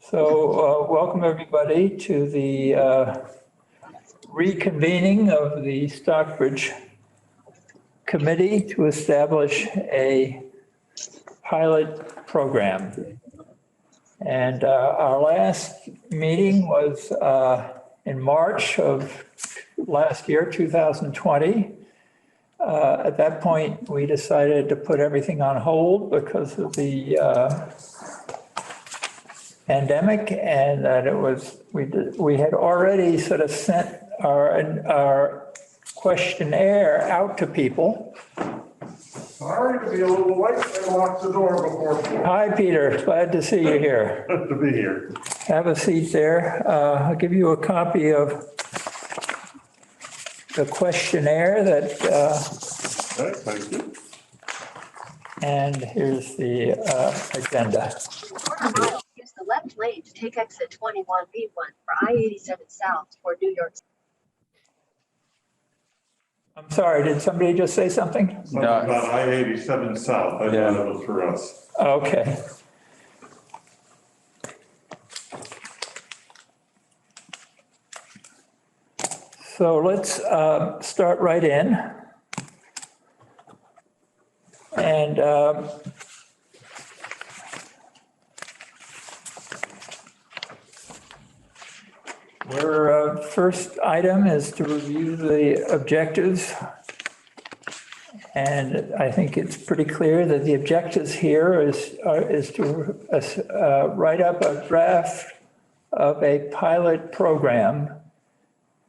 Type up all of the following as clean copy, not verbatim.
Welcome everybody to the reconvening of the Stockbridge Committee to establish a pilot program. And our last meeting was in March of last year, 2020. At that point, we decided to put everything on hold because of the pandemic, and that we had already sort of sent our questionnaire out to people. Sorry to be a little late. I locked the door before. Hi, Peter. Glad to see you here. Good to be here. Have a seat there. I'll give you a copy of the questionnaire that. Okay, thank you. And here's the agenda. Use the left lane to take exit 21B1 for I-87 South for New York. I'm sorry, did somebody just say something? Something about I-87 South. I thought it was for us. Okay. So let's start right in. And our first item is to review the objectives. And I think it's pretty clear that the objectives here is to write up a draft of a pilot program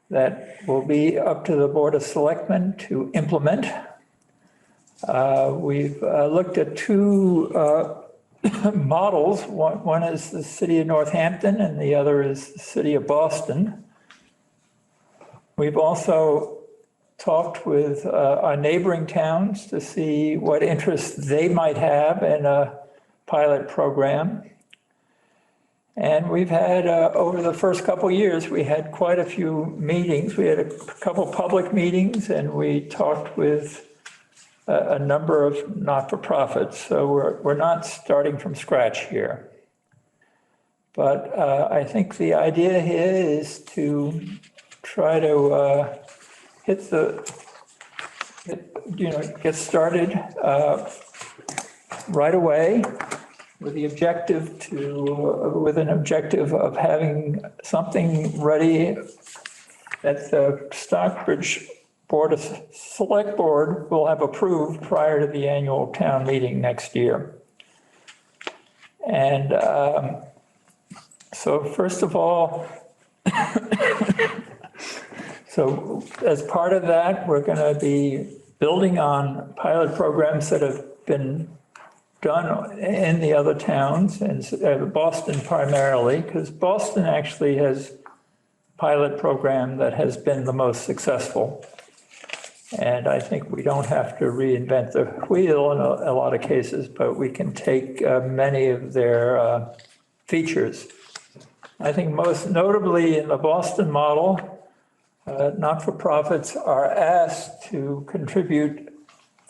that will be up to the Board of Selectmen to implement. We've looked at two models. One is the city of Northampton and the other is the city of Boston. We've also talked with our neighboring towns to see what interest they might have in a pilot program. And we've had, over the first couple of years, we had quite a few meetings. We had a couple public meetings and we talked with a number of not-for-profits. So we're not starting from scratch here. But I think the idea here is to try to get started right away with an objective of having something ready that the Stockbridge Select Board will have approved prior to the annual town meeting next year. And so first of all, so as part of that, we're going to be building on pilot programs that have been done in the other towns, and Boston primarily, because Boston actually has a pilot program that has been the most successful. And I think we don't have to reinvent the wheel in a lot of cases, but we can take many of their features. I think most notably in the Boston model, not-for-profits are asked to contribute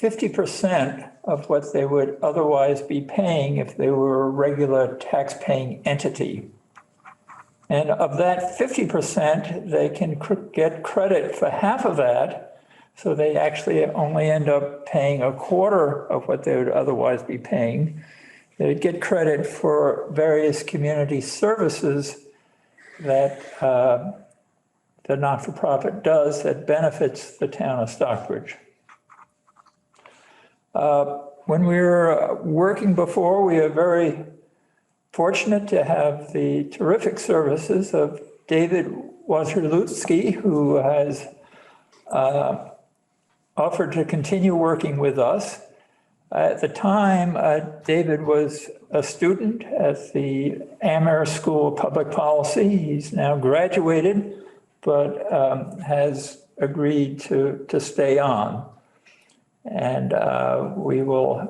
50% of what they would otherwise be paying if they were a regular tax-paying entity. And of that 50%, they can get credit for half of that. So they actually only end up paying a quarter of what they would otherwise be paying. They'd get credit for various community services that the not-for-profit does that benefits the town of Stockbridge. When we were working before, we were very fortunate to have the terrific services of David Wazerlutsky, who has offered to continue working with us. At the time, David was a student at the Amherst School of Public Policy. He's now graduated, but has agreed to stay on. And we will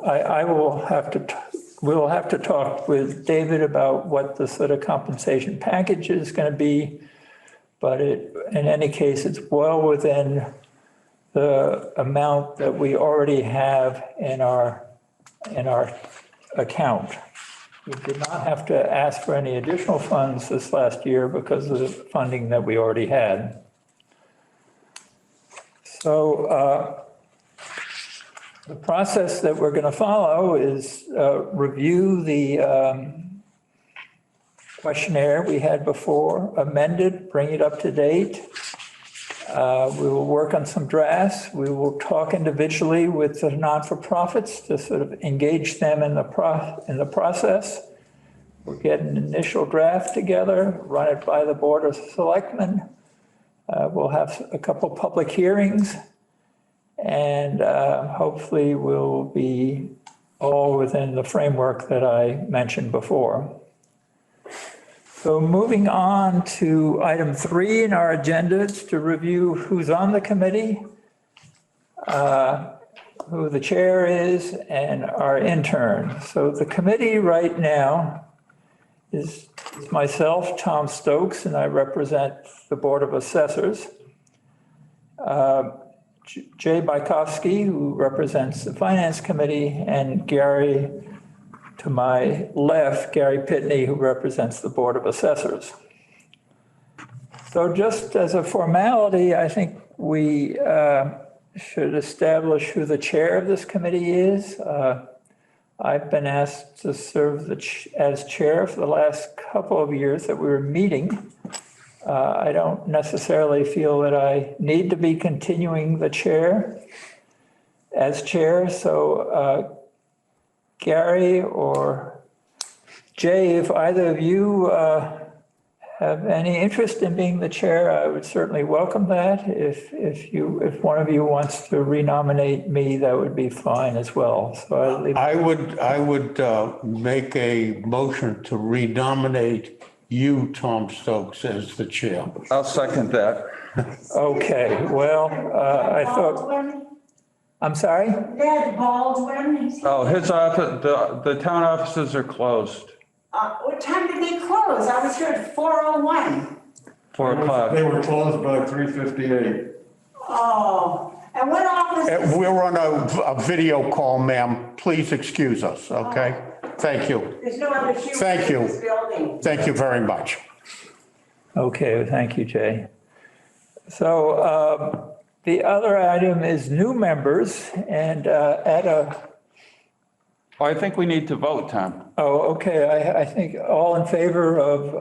have to talk with David about what the sort of compensation package is going to be. But in any case, it's well within the amount that we already have in our account. we did not have to ask for any additional funds this last year because of the funding that we already had. So the process that we're going to follow is review the questionnaire we had before, amend it, bring it up to date. We will work on some drafts. We will talk individually with the not-for-profits to sort of engage them in the process. We'll get an initial draft together, run it by the Board of Selectmen. We'll have a couple public hearings, and hopefully we'll be all within the framework that I mentioned before. So moving on to item 3 in our agenda, it's to review who's on the committee, who the chair is, and our intern. So the committee right now is myself, Tom Stokes, and I represent the Board of Assessors. Jay Bykowski, who represents the Finance Committee, and Gary, to my left, Gary Pitney, who represents the Board of Assessors. So just as a formality, I think we should establish who the chair of this committee is. I've been asked to serve as chair for the last couple of years that we were meeting. I don't necessarily feel that I need to be continuing the chair as chair, so Gary or Jay, if either of you have any interest in being the chair, I would certainly welcome that. If one of you wants to renominate me, that would be fine as well. So I would make a motion to renominate you, Tom Stokes, as the chair. I'll second that. Okay, well, I thought, Baldwin, I'm sorry? Ned Baldwin. Oh, his office, the town offices are closed, What time did they close? I was here at 4:01. 4 o'clock. They were closed by 3:58. Oh, and what office? We're on a video call, ma'am. Please excuse us, okay? Thank you. There's no other shoe Thank in you. this building. Thank you very much. Okay, thank you, Jay. So the other item is new members, and Oh, I think we need to vote, Tom. okay, I think all in favor of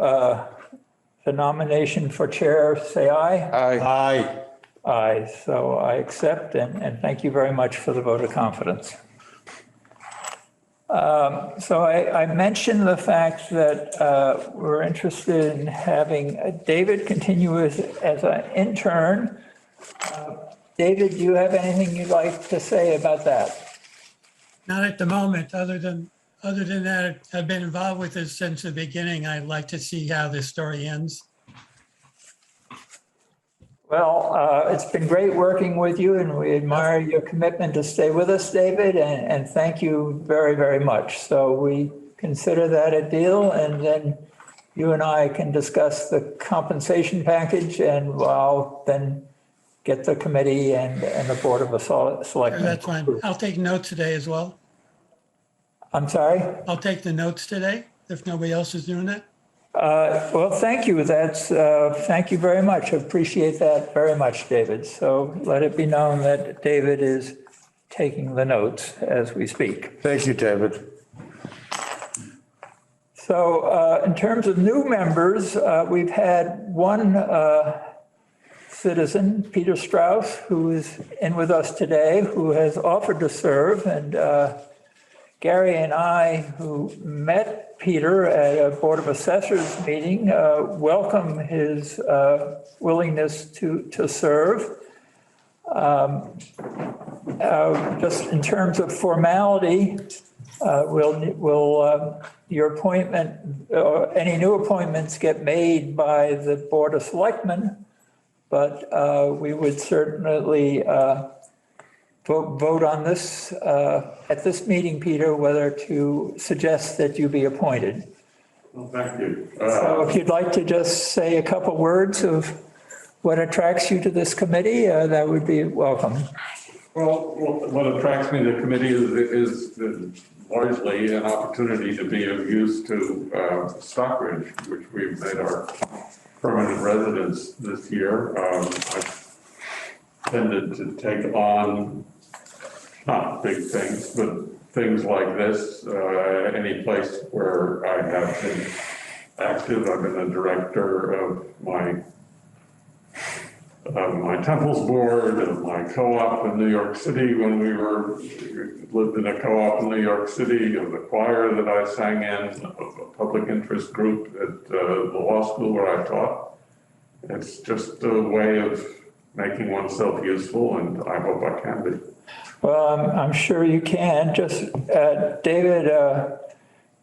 the nomination for chair, say aye. Aye. Aye. Aye, so I accept, and thank you very much for the vote of confidence. So I mentioned the fact that we're interested in having David continue as an intern. David, do you have anything you'd like to say about that? Not at the moment, other than that, I've been involved with this since the beginning. I'd like to see how this story ends. Well, it's been great working with you, and we admire your commitment to stay with us, David, and thank you very, very much. So we consider that a deal, and then you and I can discuss the compensation package, and I'll then get the committee and the Board of Selectmen. That's fine. I'll take notes today as well. I'm sorry? I'll take the notes today if nobody else is doing it. Well, thank you. Thank you very much. I appreciate that very much, David. So let it be known that David is taking the notes as we speak. Thank you, David. So in terms of new members, we've had one citizen, Peter Strauss, who is in with us today, who has offered to serve. And Gary and I, who met Peter at a Board of Assessors meeting, welcome his willingness to serve. Just in terms of formality, your appointment, any new appointments get made by the Board of Selectmen, but we would certainly vote on this at this meeting, Peter, whether to suggest that you be appointed. Well, thank you. So if you'd like to just say a couple words of what attracts you to this committee, that would be welcome. Well, what attracts me to the committee is largely an opportunity to be of use to Stockbridge, which we've made our permanent residence this year. I've tended to take on, not big things, but things like this, any place where I have been active. I've been a director of my Temples board, of my co-op in New York City when we lived in a co-op in New York City, of the choir that I sang in, of a public interest group at the law school where I taught. It's just a way of making oneself useful, and I hope I can be. Well, I'm sure you can. Just, David,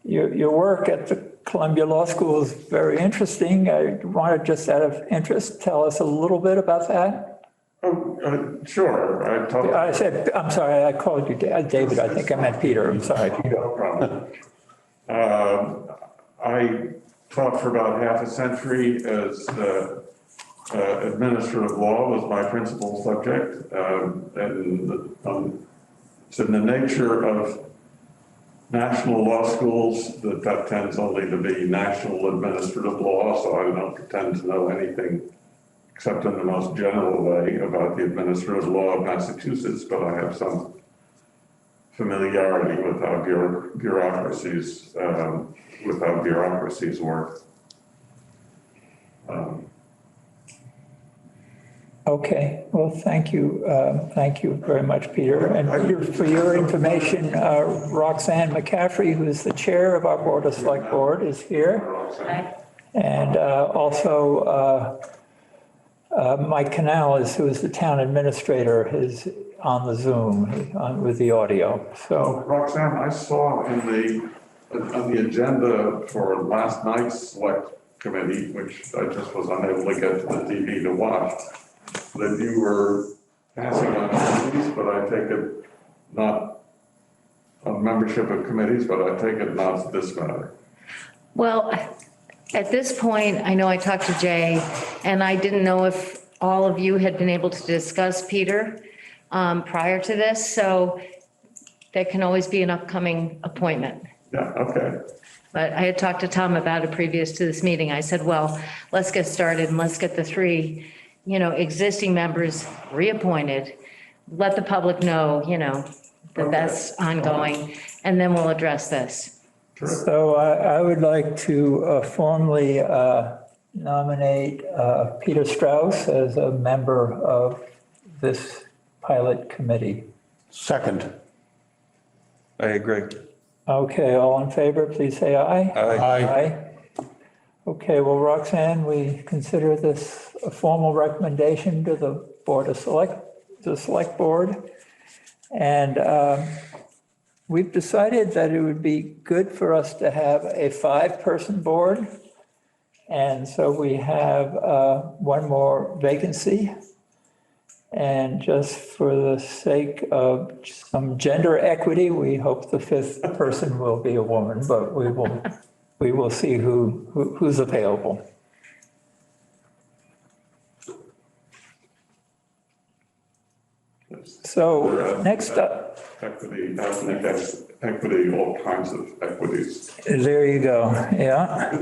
your work at the Columbia Law School is very interesting. I wanted, just out of interest, tell us a little bit about that. Oh, sure. I'm sorry, I called you David. I think I meant Peter. I'm sorry, Peter. No problem. I taught for about half a century as administrative law was my principal subject. And it's in the nature of national law schools that tends only to be national administrative law, so I don't pretend to know anything except in the most general way about the administrative law of Massachusetts, but I have some familiarity with how bureaucracies work. Okay, well, thank you. Thank you very much, Peter. And Peter, for your information, Roxanne McCaffrey, who is the chair of our Board of Select Board, is here. And also Mike Canales, who is the town administrator, is on the Zoom with the audio. So Roxanne, I saw on the agenda for last night's select committee, which I just was unable to get to the TV to watch, that you were passing on committees, but I take it not on membership of committees, but I take it not this matter. Well, at this point, I know I talked to Jay, and I didn't know if all of you had been able to discuss Peter prior to this, so there can always be an upcoming appointment. Yeah, okay. But I had talked to Tom about it previous to this meeting. I said, well, let's get started and let's get the three, existing members reappointed. Let the public know, that that's ongoing, and then we'll address this. So I would like to formally nominate Peter Strauss as a member of this pilot committee. Second. I agree. Okay, all in favor, please say aye. Aye. Okay, well, Roxanne, we consider this a formal recommendation to the Select Board. And we've decided that it would be good for us to have a 5-person board. And so we have one more vacancy. And just for the sake of some gender equity, we hope the 5th person will be a woman, but we will see who's available. So next up. Equity, all kinds of equities. There you go, yeah.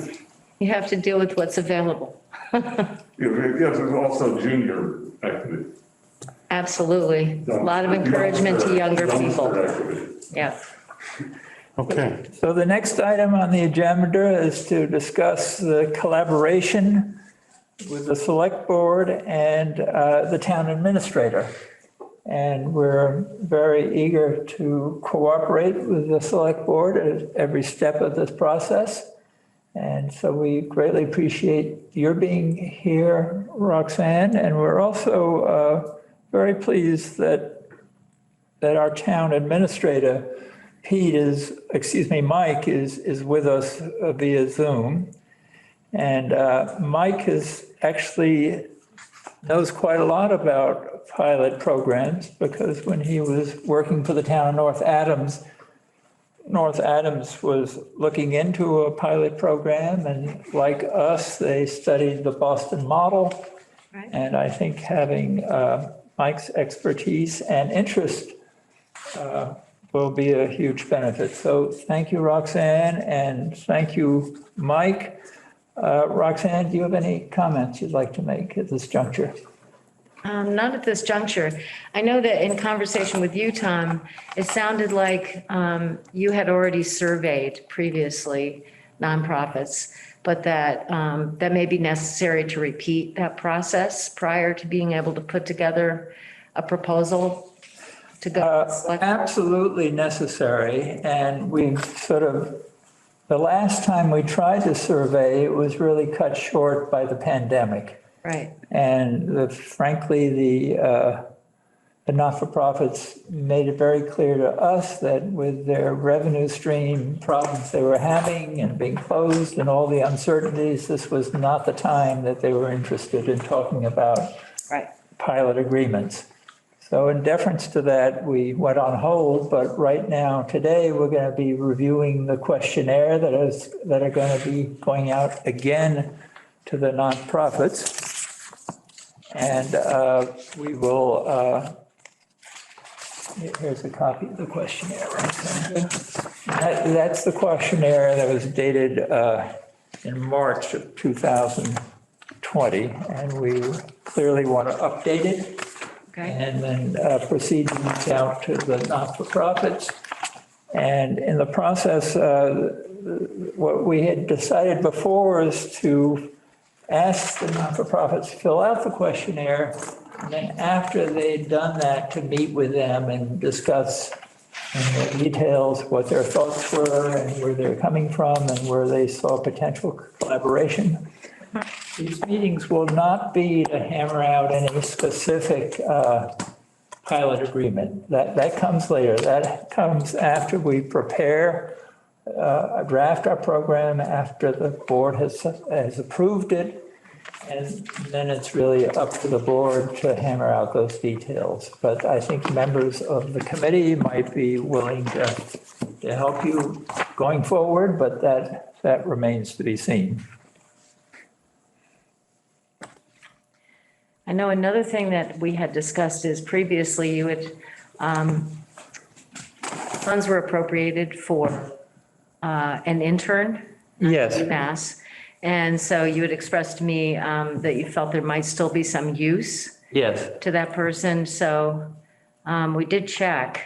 You have to deal with what's available. Yes, there's also junior equity. Absolutely. A lot of encouragement to younger people. Equity. Yeah. Okay. So the next item on the agenda is to discuss the collaboration with the Select Board and the town administrator. And we're very eager to cooperate with the Select Board at every step of this process. And so we greatly appreciate your being here, Roxanne. And we're also very pleased that our town administrator, Mike is with us via Zoom. And Mike knows quite a lot about pilot programs, because when he was working for the town of North Adams was looking into a pilot program, and like us, they studied the Boston model. Right. And I think having Mike's expertise and interest will be a huge benefit. So thank you, Roxanne, and thank you, Mike. Roxanne, do you have any comments you'd like to make at this juncture? Not at this juncture. I know that in conversation with you, Tom, it sounded like you had already surveyed previously nonprofits, but that that may be necessary to repeat that process prior to being able to put together a proposal to go. Absolutely necessary, and we sort of, the last time we tried to survey, it was really cut short by the pandemic. Right. And frankly, the not-for-profits made it very clear to us that with their revenue stream problems they were having and being closed and all the uncertainties, this was not the time that they were interested in talking about Right. pilot agreements. So in deference to that, we went on hold, but right now, today, we're going to be reviewing the questionnaire that are going to be going out again to the nonprofits. And we will, here's a copy of the questionnaire, right, Sandra? That's the questionnaire that was dated in March of 2020, and we clearly want to update it. Okay. And then proceed to reach out to the not-for-profits. And in the process, what we had decided before is to ask the not-for-profits to fill out the questionnaire, and then after they'd done that, to meet with them and discuss in more details what their thoughts were and where they're coming from and where they saw potential collaboration. These meetings will not be to hammer out any specific pilot agreement. That comes later. That comes after we prepare, draft our program, after the board has approved it. And then it's really up to the board to hammer out those details. But I think members of the committee might be willing to help you going forward, but that remains to be seen. I know another thing that we had discussed is previously you had, funds were appropriated for an intern. Yes. at UMass. And so you had expressed to me that you felt there might still be some use Yes. to that person. So we did check.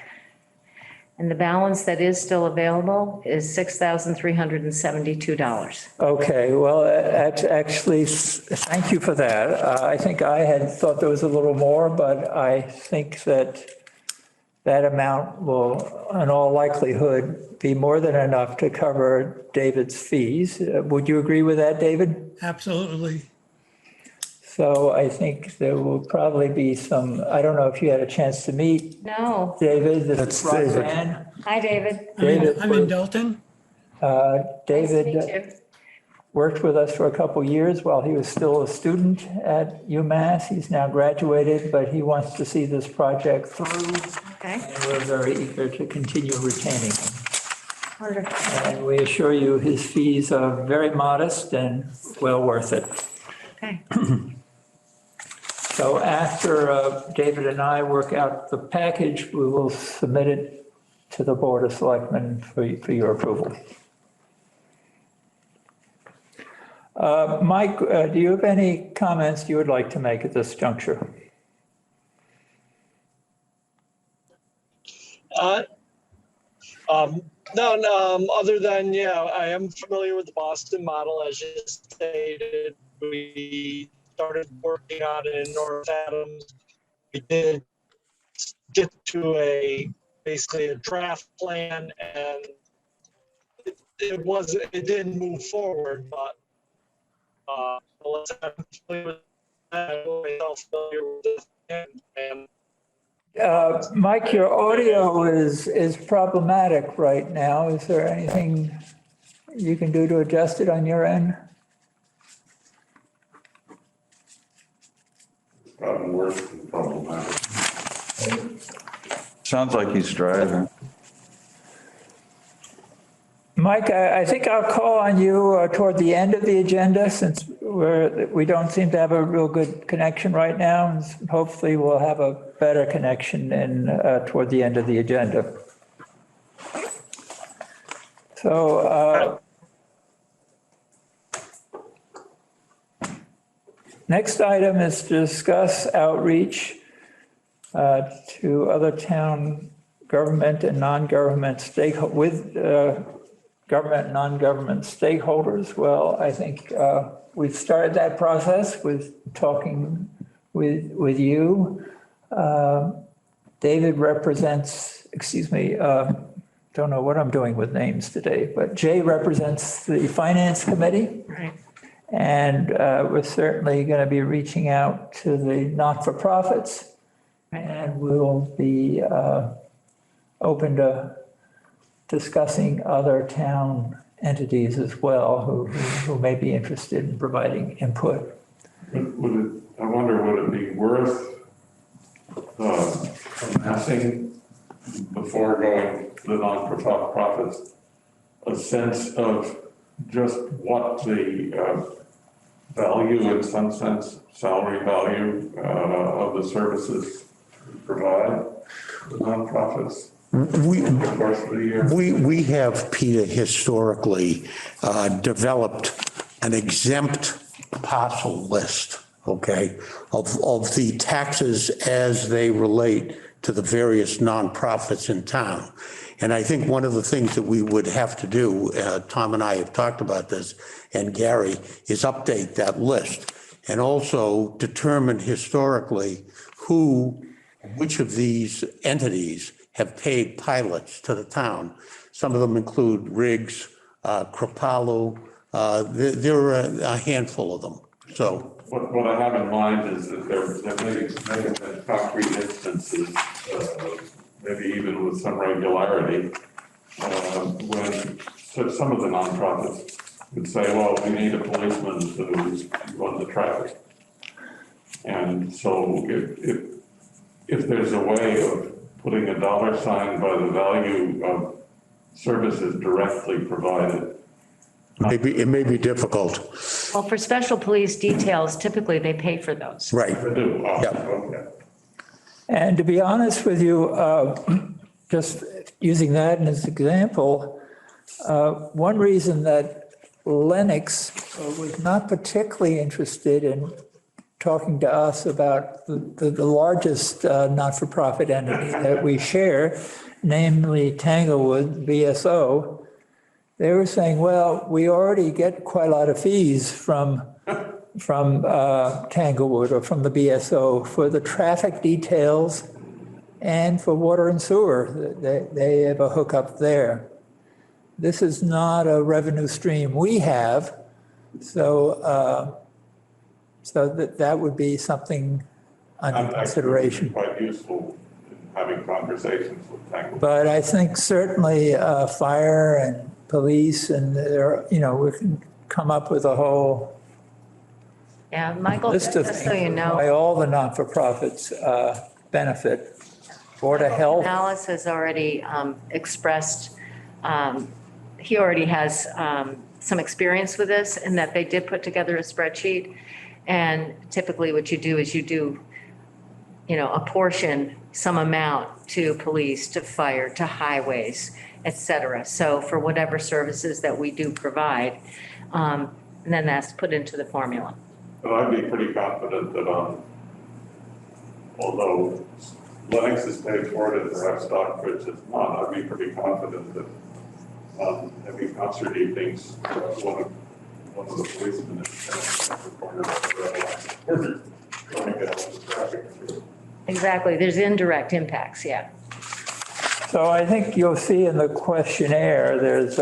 And the balance that is still available is $6,372. Okay, well, actually, thank you for that. I think I had thought there was a little more, but I think that that amount will, in all likelihood, be more than enough to cover David's fees. Would you agree with that, David? Absolutely. So I think there will probably be some, I don't know if you had a chance to meet No. David. This That's is Roxanne. Hi, David. I'm in Dalton. David Nice to meet you. worked with us for a couple years while he was still a student at UMass. He's now graduated, but he wants to see this project through. Okay, And we're very eager to continue retaining him. wonderful. And we assure you his fees are very modest and well worth it. Okay, So after David and I work out the package, we will submit it to the Board of Selectmen for your approval. Mike, do you have any comments you would like to make at this juncture? No, other than, yeah, I am familiar with the Boston model, as you stated. We started working on it in North Adams. We did get to basically a draft plan, and it didn't move forward, but I'm familiar with that, I'm familiar with this, and Mike, your audio is problematic right now. Is there anything you can do to adjust it on your end? Gotten worse than problematic. Sounds like he's driving. Mike, I think I'll call on you toward the end of the agenda since we don't seem to have a real good connection right now, and hopefully we'll have a better connection in, toward the end of the agenda. So, next item is to discuss outreach to other town government and non-government with government and non-government stakeholders. Well, I think we've started that process with talking with you. David represents, don't know what I'm doing with names today, but Jay represents the Finance Committee. Right. And we're certainly going to be reaching out to the not-for-profits. And we'll be open to discussing other town entities as well who may be interested in providing input. I wonder, would it be worth amassing before going to the non-profits a sense of just what the value, in some sense, salary value of the services provide the nonprofits in the course of the year? We have, Peter, historically developed an exempt parcel list, okay, of the taxes as they relate to the various nonprofits in town. And I think one of the things that we would have to do, Tom and I have talked about this, and Gary, is update that list and also determine historically which of these entities have paid pilots to the town. Some of them include Riggs, Kripalu. There are a handful of them. So what I have in mind is that there may have been concrete instances, maybe even with some regularity, when some of the nonprofits would say, well, we need a policeman to run the traffic. And so if there's a way of putting a dollar sign by the value of services directly provided. it may be difficult. Well, for special police details, typically they pay for those. Right. I do. Oh, Yeah. okay. And to be honest with you, just using that as an example, one reason that Lennox was not particularly interested in talking to us about the largest not-for-profit entity that we share, namely Tanglewood BSO, they were saying, well, we already get quite a lot of fees from Tanglewood or from the BSO for the traffic details and for water and sewer. They have a hookup there. This is not a revenue stream we have, so that would be something under consideration. Quite useful in having conversations with Tanglewood. But I think certainly fire and police and there, we can come up with a whole Yeah, Michael, list of just so you things know. why all the not-for-profits benefit. Board of Health. Alice has already expressed, he already has some experience with this and that they did put together a spreadsheet. And typically what you do is you do, a portion, some amount to police, to fire, to highways, et cetera. So for whatever services that we do provide, and then that's put into the formula. But I'd be pretty confident that although Lennox is paid for it and perhaps Stockbridge is not, I'd be pretty confident that having concert evenings, one of the policemen is reported going to get all the traffic through. Exactly, there's indirect impacts, yeah. So I think you'll see in the questionnaire, there's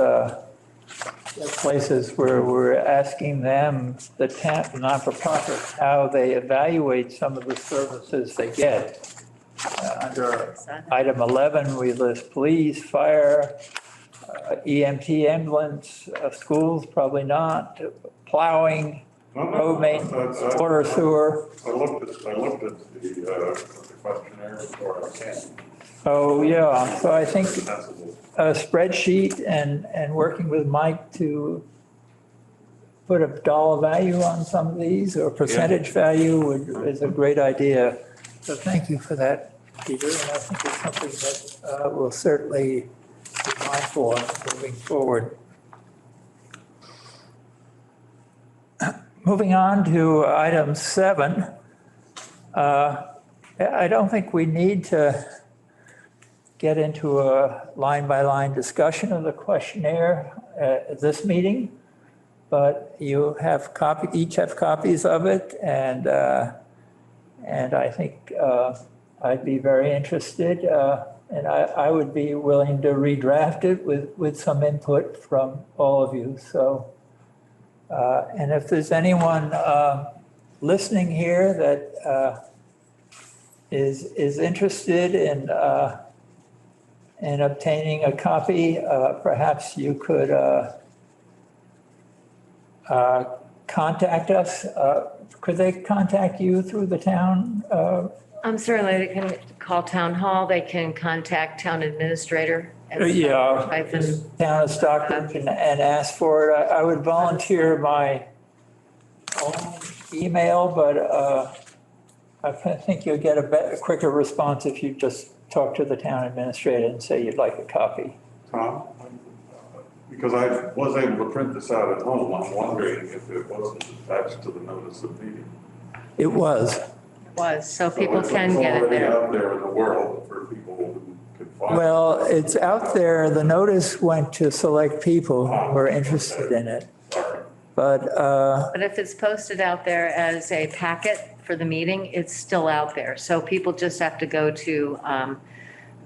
places where we're asking them, the not-for-profits, how they evaluate some of the services they get. Under item 11, we list police, fire, EMT, ambulance, schools, probably not, plowing, road maintenance, water, sewer. I looked at the questionnaire before I came. Oh, yeah, so I think a spreadsheet and working with Mike to put a dollar value on some of these or percentage value is a great idea. So thank you for that, Peter. And I think it's something that we'll certainly be mindful of moving forward. Moving on to item 7. I don't think we need to get into a line-by-line discussion of the questionnaire at this meeting, but you have each have copies of it, and I think I'd be very interested, and I would be willing to redraft it with some input from all of you. So, and if there's anyone listening here that is interested in obtaining a copy, perhaps you could contact us. Could they contact you through the town? Certainly, they can call town hall, they can contact town administrator. Yeah, town of Stockbridge and ask for it. I would volunteer my own email, but I think you'll get a quicker response if you just talk to the town administrator and say you'd like a copy. Tom? Because I was able to print this out at home, I'm wondering if it wasn't attached to the notice of meeting. It was. So people can get it It's already there. out there in the world for people who can find it. Well, it's out there. The notice went to select people who were interested in it. But But if it's posted out there as a packet for the meeting, it's still out there. So people just have to go to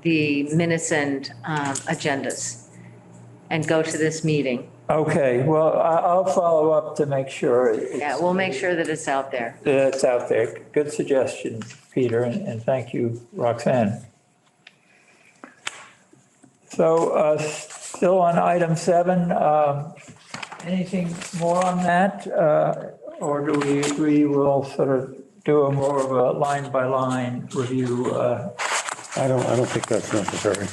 the minutes and agendas and go to this meeting. okay, well, I'll follow up to make sure. Yeah, we'll make sure that it's out there. It's out there. Good suggestion, Peter, and thank you, Roxanne. So still on item 7, anything more on that? Or do we agree we'll sort of do a more of a line-by-line review? I don't think that's necessary.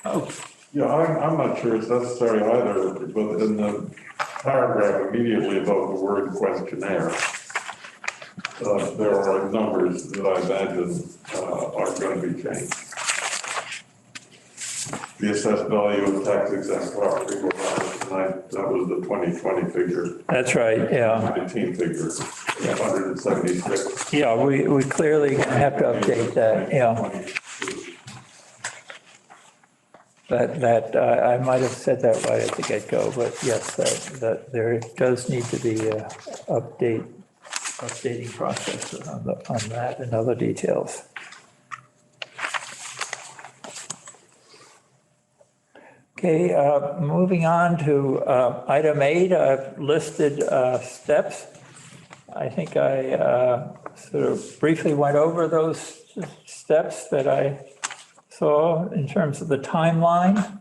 Oh, Yeah, I'm not sure it's necessary either, but in the paragraph immediately above the word questionnaire, there are numbers that I imagine are going to be changed. The assessed value of tax exempt property, that was the 2020 figure. that's right, yeah. 19 figure, 176. Yeah, we clearly have to update that, yeah. That I might have said that right at the get-go, but yes, that there does need to be a updating process on that and other details. Okay, moving on to item 8, I've listed steps. I think I sort of briefly went over those steps that I saw in terms of the timeline.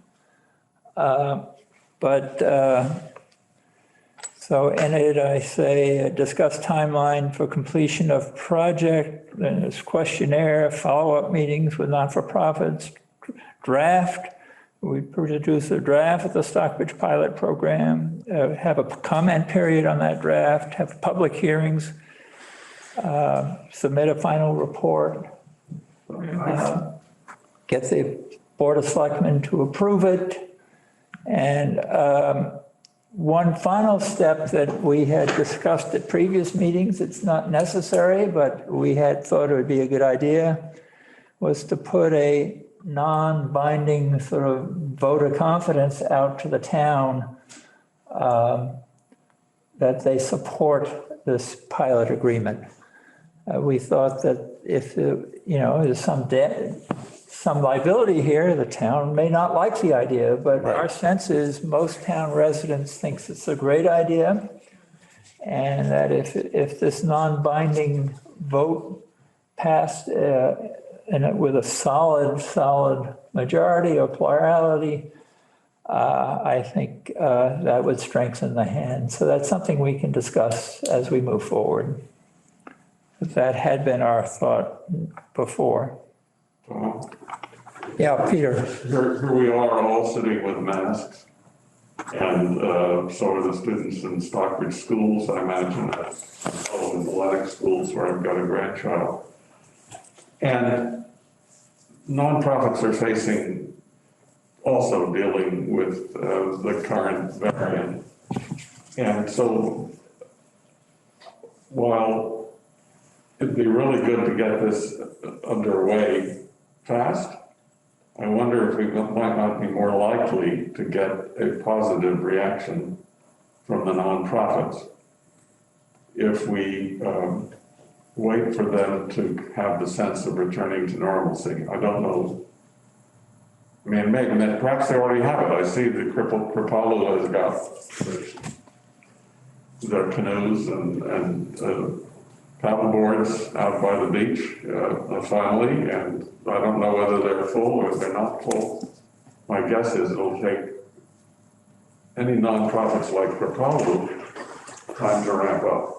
So in it, I say discuss timeline for completion of project, then there's questionnaire, follow-up meetings with not-for-profits, draft. We produce a draft of the Stockbridge pilot program, have a comment period on that draft, have public hearings, submit a final report, get the Board of Selectmen to approve it. And one final step that we had discussed at previous meetings, it's not necessary, but we had thought it would be a good idea, was to put a non-binding sort of vote of confidence out to the town that they support this pilot agreement. We thought that if there's some liability here, the town may not like the idea, but our sense is most town residents think it's a great idea, and that if this non-binding vote passed and with a solid majority or plurality, I think that would strengthen the hand. So that's something we can discuss as we move forward. That had been our thought before. Yeah, Peter. Here we are all sitting with masks. And so are the students in Stockbridge schools, I imagine, all in athletic schools where I've got a grandchild. And nonprofits are facing, also dealing with the current variant. And so while it'd be really good to get this underway fast, I wonder if we might not be more likely to get a positive reaction from the nonprofits if we wait for them to have the sense of returning to normalcy. I don't know. I mean, maybe, perhaps they already have it. I see the Kripalu has got their canoes and paddle boards out by the beach finally, and I don't know whether they're full or if they're not full. My guess is it'll take any nonprofits like Kripalu time to ramp up.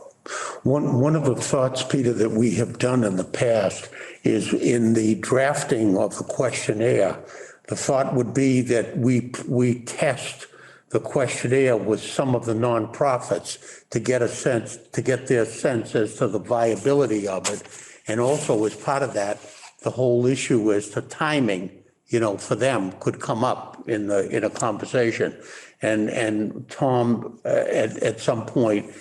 One of the thoughts, Peter, that we have done in the past is in the drafting of the questionnaire, the thought would be that we test the questionnaire with some of the nonprofits to get their sense as to the viability of it. And also as part of that, the whole issue as to timing, for them could come up in a conversation. And Tom, at some point,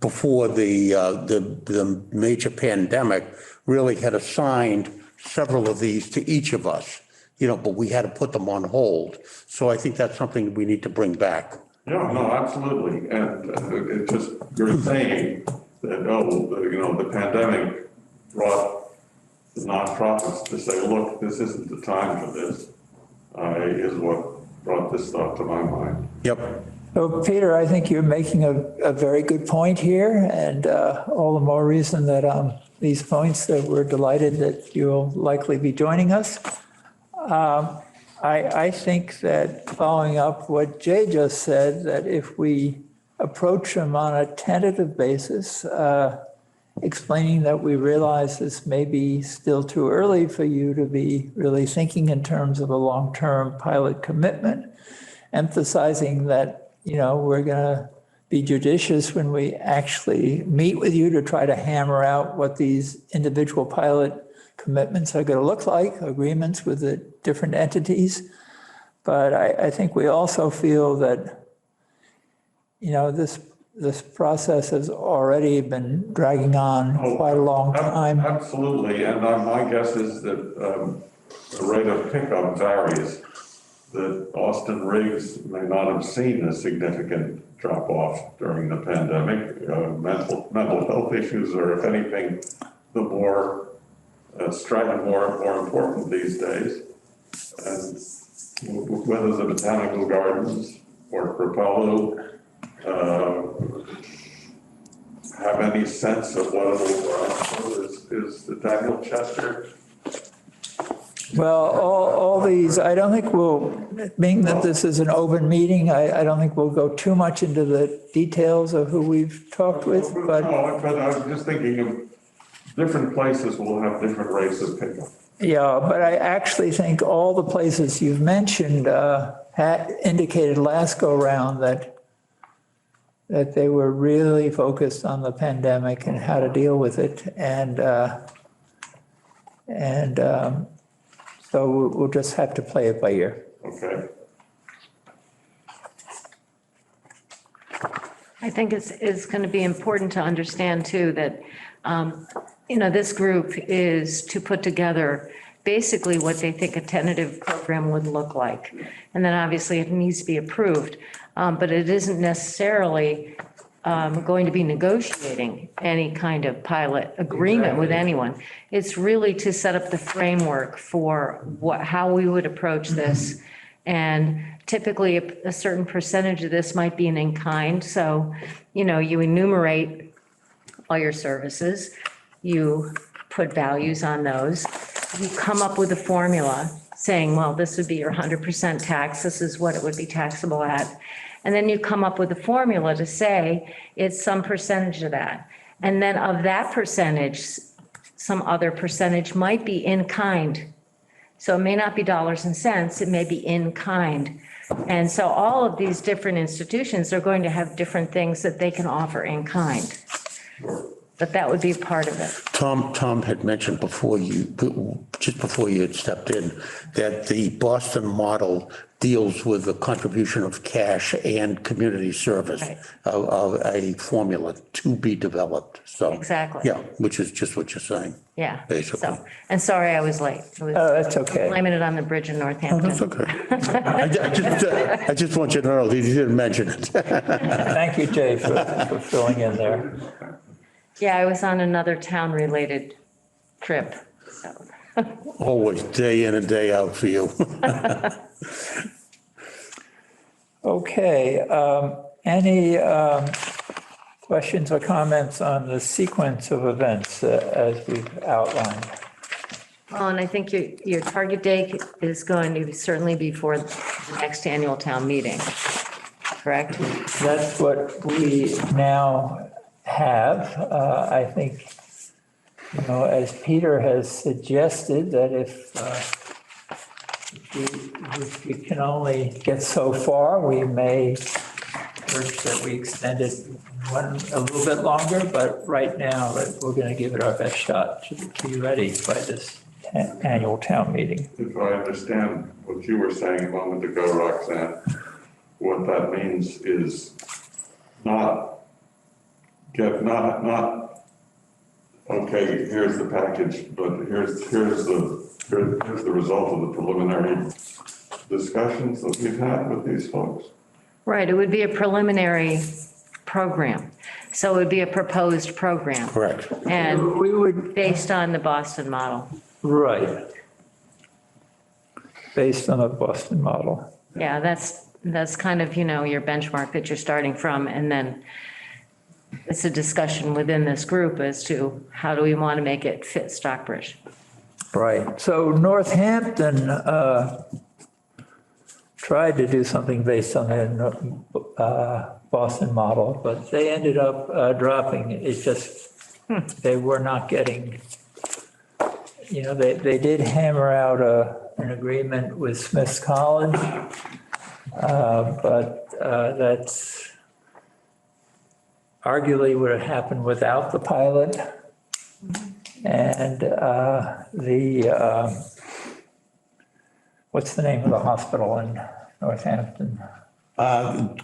before the major pandemic, really had assigned several of these to each of us, but we had to put them on hold. So I think that's something we need to bring back. Yeah, no, absolutely. And it's just, you're saying that, the pandemic brought the nonprofits to say, look, this isn't the time for this, is what brought this thought to my mind. Yep. So Peter, I think you're making a very good point here, and all the more reason that these points that we're delighted that you'll likely be joining us. I think that following up what Jay just said, that if we approach them on a tentative basis, explaining that we realize this may be still too early for you to be really thinking in terms of a long-term pilot commitment, emphasizing that we're going to be judicious when we actually meet with you to try to hammer out what these individual pilot commitments are going to look like, agreements with the different entities. But I think we also feel that, this process has already been dragging on quite a long time. Absolutely, and my guess is that the rate of pickup varies. That Austin Riggs may not have seen a significant drop off during the pandemic. Mental health issues are, if anything, the more striking, more important these days. And whether the botanical gardens or Kripalu have any sense of what it'll is the Daniel Chester. Well, all these, I don't think being that this is an open meeting, I don't think we'll go too much into the details of who we've talked with, but. No, but I was just thinking of different places will have different rates of pickup. Yeah, but I actually think all the places you've mentioned had indicated last go round that they were really focused on the pandemic and how to deal with it. So we'll just have to play it by ear. Okay. I think it's going to be important to understand too that, this group is to put together basically what they think a tentative program would look like. And then obviously it needs to be approved, but it isn't necessarily going to be negotiating any kind of pilot agreement with anyone. It's really to set up the framework for how we would approach this. And typically a certain percentage of this might be an in-kind. So, you enumerate all your services, you put values on those, you come up with a formula saying, well, this would be your 100% tax, this is what it would be taxable at. And then you come up with a formula to say it's some percentage of that. And then of that percentage, some other percentage might be in kind. So it may not be dollars and cents, it may be in kind And so all of these different institutions are going to have different things that they can offer in kind. But that would be part of it. Tom had mentioned before just before you had stepped in, that the Boston model deals with the contribution of cash and community service, Right. a formula to be developed. So Exactly. yeah, which is just what you're saying. Yeah. Basically. So, and sorry, I was late. I was That's okay. blaming it on the bridge in Oh, Northampton. that's okay. I just want you to know that you didn't mention it. Thank you, Jay, for filling in there. Yeah, I was on another town-related trip, so. Always day in and day out for you. Okay, any questions or comments on the sequence of events as we've outlined? Well, and I think your target date is going to certainly be for the next annual town meeting, correct? That's what we now have. I think, as Peter has suggested, that if we can only get so far, we may urge that we extend it a little bit longer, but right now, we're going to give it our best shot to be ready by this annual town meeting. If I understand what you were saying a moment ago, Roxanne, what that means is not, okay, here's the package, but here's the result of the preliminary discussions that we've had with these folks. Right, it would be a preliminary program. So it would be a proposed program. Correct. And We would, based on the Boston model. right. Based on the Boston model. Yeah, that's kind of, your benchmark that you're starting from. And then it's a discussion within this group as to how do we want to make it fit Stockbridge. Right. So Northampton tried to do something based on the Boston model, but they ended up dropping. It just, they were not getting, they did hammer out an agreement with Smith's College, but that's arguably would have happened without the pilot. And what's the name of the hospital in Northampton?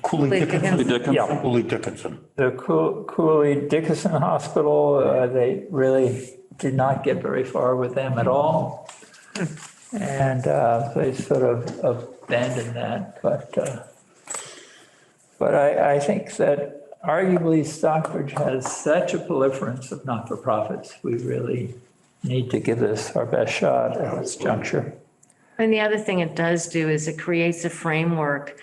Cooley Dickinson. Yeah. Cooley Dickinson. The Cooley Dickinson Hospital, they really did not get very far with them at all. And they sort of abandoned that. But I think that arguably Stockbridge has such a proliferance of not-for-profits. We really need to give this our best shot at this juncture. And the other thing it does do is it creates a framework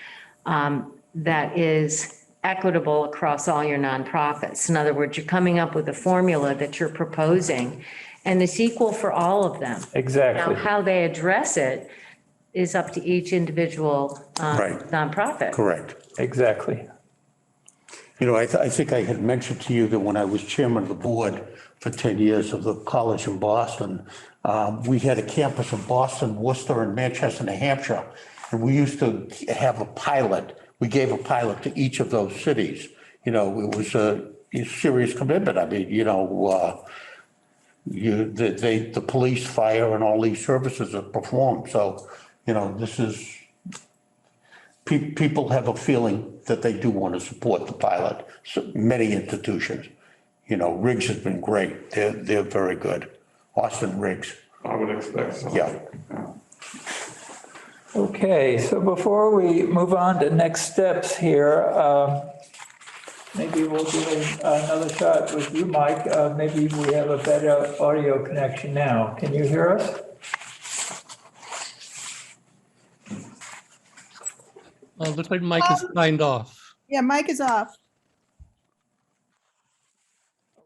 that is equitable across all your nonprofits. In other words, you're coming up with a formula that you're proposing, and it's equal for all of them. Exactly. Now, how they address it is up to each individual Right. nonprofit. Correct. Exactly. I think I had mentioned to you that when I was chairman of the board for 10 years of the college in Boston, we had a campus in Boston, Worcester, and Manchester, New Hampshire. And we used to have a pilot. We gave a pilot to each of those cities. It was a serious commitment. I mean, the police, fire, and all these services are performed. So, this is, people have a feeling that they do want to support the pilot. So many institutions, Riggs has been great. They're very good. Austin Riggs. I would expect so. Yeah. Okay, so before we move on to next steps here, maybe we'll do another shot with you, Mike. Maybe we have a better audio connection now. Can you hear us? Looks like Mike is signed off. Yeah, mic is off.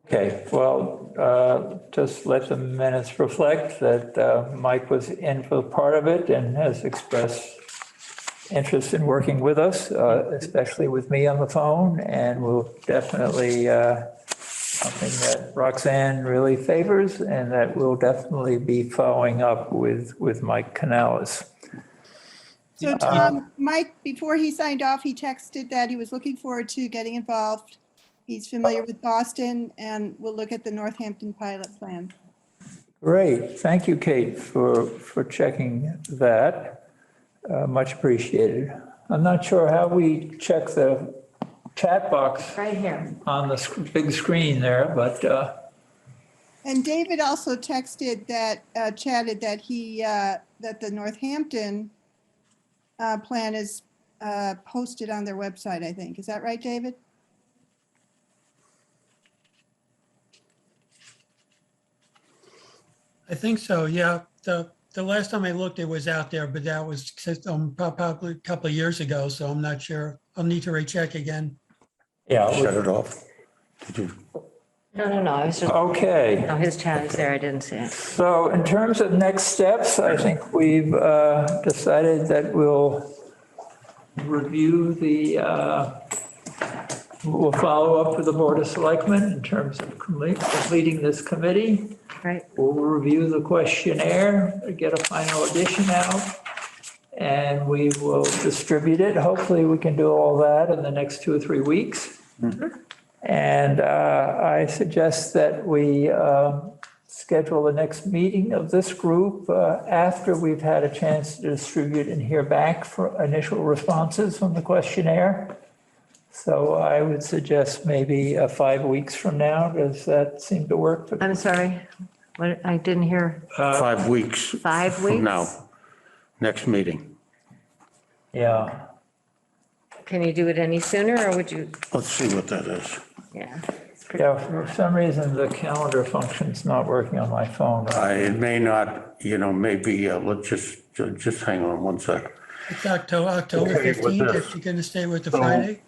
Okay, well, just let the minutes reflect that Mike was in for part of it and has expressed interest in working with us, especially with me on the phone, and will definitely something that Roxanne really favors and that we'll definitely be following up with Mike Canales. So Tom, Mike, before he signed off, he texted that he was looking forward to getting involved. He's familiar with Boston and will look at the Northampton pilot plan. Great. Thank you, Kate, for checking that. Much appreciated. I'm not sure how we check the chat box Right here. on the big screen there, but And David also texted that, chatted that that the Northampton plan is posted on their website, I think. Is that right, David? I think so, yeah. The last time I looked, it was out there, but that was probably a couple of years ago, so I'm not sure. I'll need to recheck again. yeah. Shut it off. Did you? No, I was just, Okay. no, his chat is there. I didn't see it. So in terms of next steps, I think we've decided that we'll review we'll follow up with the Board of Selectmen in terms of completing this committee. Right. We'll review the questionnaire, get a final edition out, and we will distribute it. Hopefully, we can do all that in the next 2 or 3 weeks. And I suggest that we schedule the next meeting of this group after we've had a chance to distribute and hear back for initial responses from the questionnaire. So I would suggest maybe 5 weeks from now. Does that seem to work? I'm sorry. What, I didn't hear. 5 weeks. 5 weeks? From now, next meeting. Yeah. Can you do it any sooner or would you? Let's see what that is. Yeah. Yeah, for some reason, the calendar function's not working on my phone. It may not, maybe, let's just hang on one sec. It's October Okay, with 15th, this. if you're going to stay with the Friday.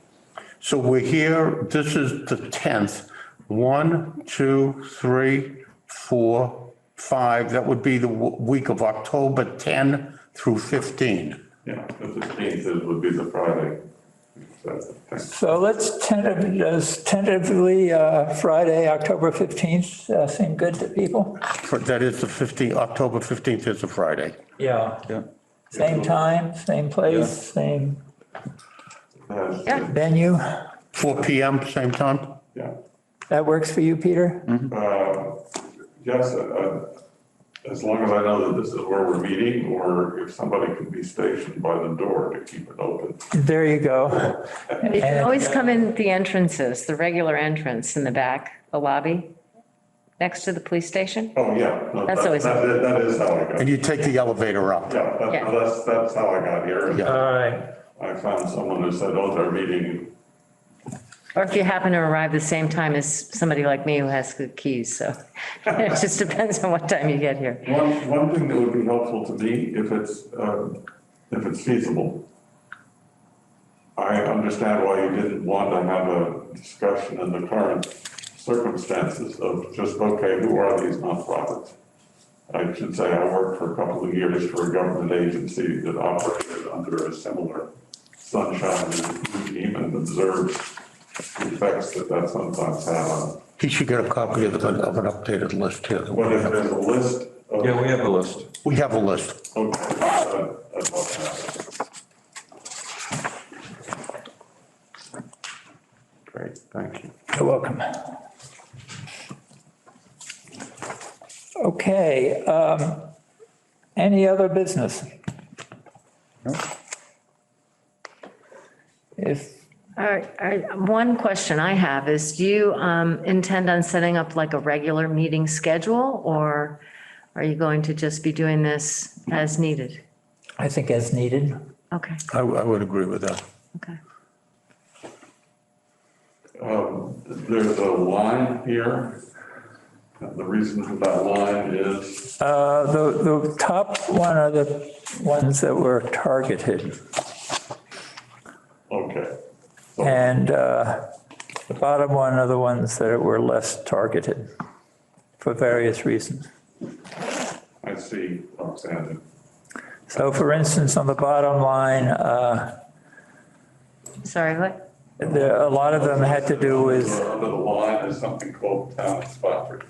So we're here, this is the 10th. 1, 2, 3, 4, 5. That would be the week of October 10 through 15. Yeah, the 15th would be the Friday. So let's tentatively Friday, October 15th, seem good to people? That is the 15th, October 15th is a Friday. Yeah. Yeah. Same time, same place, same Yeah. venue. 4 PM, same time? Yeah. That works for you, Peter? Yes, as long as I know that this is where we're meeting, or if somebody could be stationed by the door to keep it open. There you go. You can always come in the entrances, the regular entrance in the back, the lobby, next to the police station. Oh, yeah. No, That's always- That is how I got. And you take the elevator up? Yeah, Yeah. that's how I got here. Yeah. All right. I found someone who said, oh, they're meeting. Or if you happen to arrive the same time as somebody like me who has the keys, so it just depends on what time you get here. One thing that would be helpful to me, if it's feasible. I understand why you didn't want to have a discussion in the current circumstances of just, okay, who are these nonprofits? I should say I worked for a couple of years for a government agency that operated under a similar sunshine regime and observed the effects that sometimes have on. He should get a copy of an updated list here. But if there's a list of. Yeah, we have a list. We have a list. Okay, I'd love to have it. Great, thank you. You're welcome. Okay, any other business? If, All right, one question I have is, do you intend on setting up like a regular meeting schedule, or are you going to just be doing this as needed? I think as needed. Okay, I would agree with that. okay. There's a line here. The reason for that line is, The top one are the ones that were targeted, okay. and the bottom one are the ones that were less targeted for various reasons. I see, Roxanne. So for instance, on the bottom line, Sorry, what? a lot of them had to do with, Under the line is something called town of Stockbridge.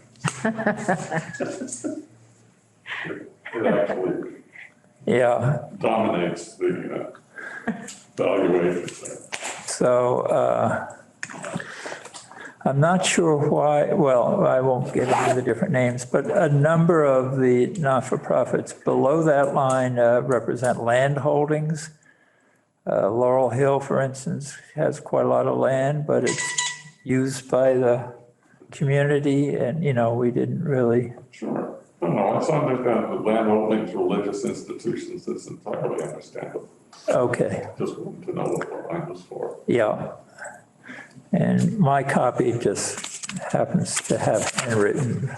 It actually Yeah, dominates the valuation. so I'm not sure why, well, I won't get into the different names, but a number of the not-for-profits below that line represent land holdings. Laurel Hill, for instance, has quite a lot of land, but it's used by the community and, we didn't really. Sure. No, it's understandable. The land holdings, religious institutions, it's entirely understandable. Okay, Just wanted to know what the line was for. yeah. And my copy just happens to have handwritten,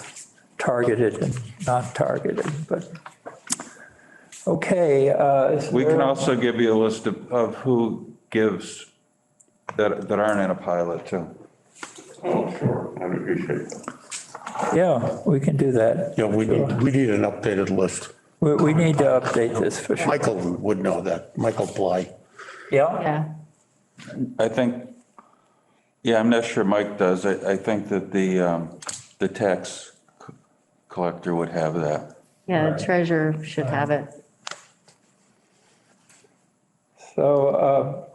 targeted and not targeted, but, okay. We can also give you a list of who gives that aren't in a pilot too. Oh, sure, I appreciate that. Yeah, we can do that. Yeah, we need an updated list. We need to update this for sure. Michael would know that, Michael Bly. Yeah, Yeah, I think, yeah, I'm not sure Mike does. I think that the tax collector would have that. yeah, the treasurer should have it. so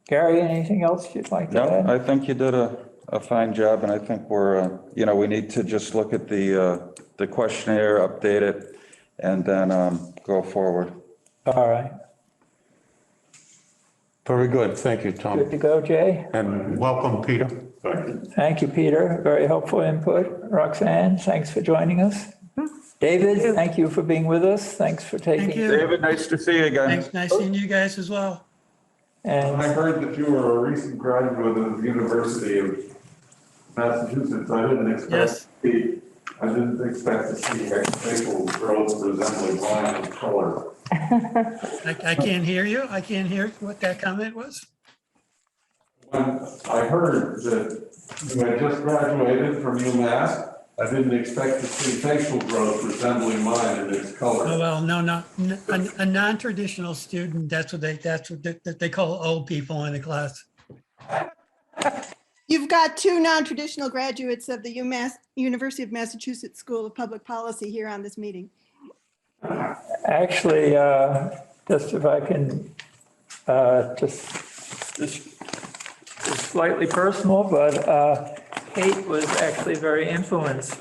Gary, anything else you'd like to No, add? I think you did a fine job, and I think we're, we need to just look at the questionnaire, update it, and then go forward. All right, Very good, thank you, good Tom. to go, Jay. And welcome, Peter. Thank you. Thank you, Peter. Very helpful input. Roxanne, thanks for joining us. David, thank you for being with us. Thanks for taking. Thank you. David, nice to see you again. Thanks, nice seeing you guys as well. And I heard that you were a recent graduate of the University of Massachusetts. I didn't expect to see facial growth resembling mine in color. I can't hear you. I can't hear what that comment was. When I heard that you had just graduated from UMass, I didn't expect to see facial growth resembling mine in its Oh, color. well, no, a non-traditional student, that's what they call old people in the class. You've got two non-traditional graduates of the University of Massachusetts School of Public Policy here on this meeting. actually, just if I can, just slightly personal, but Kate was actually very influenced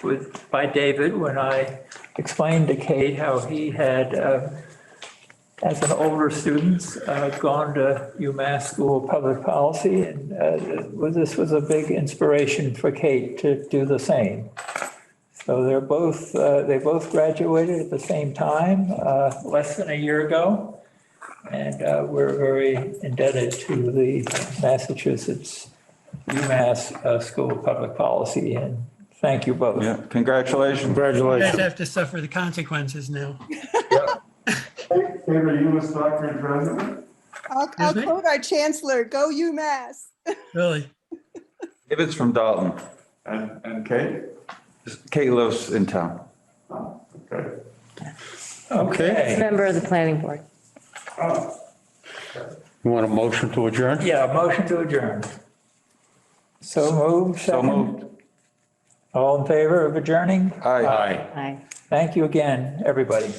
by David when I explained to Kate how he had, as an older student, gone to UMass School of Public Policy, and this was a big inspiration for Kate to do the same. So they both graduated at the same time, less than a year ago, and we're very indebted to the Massachusetts UMass School of Public Policy, and thank you both. Yeah, congratulations. You Congratulations. guys have to suffer the consequences now. Kate, are you a Stockbridge resident? I'll Excuse me? quote our chancellor, go UMass. Really. David's from Dalton. And Kate? Kate lives in town. Oh, okay. Okay, Member of the planning board. Oh, You want a motion to adjourn? yeah, motion to adjourn. So moved, So second. moved. All in favor of adjourning? Aye. Aye. Aye. Thank you again, everybody.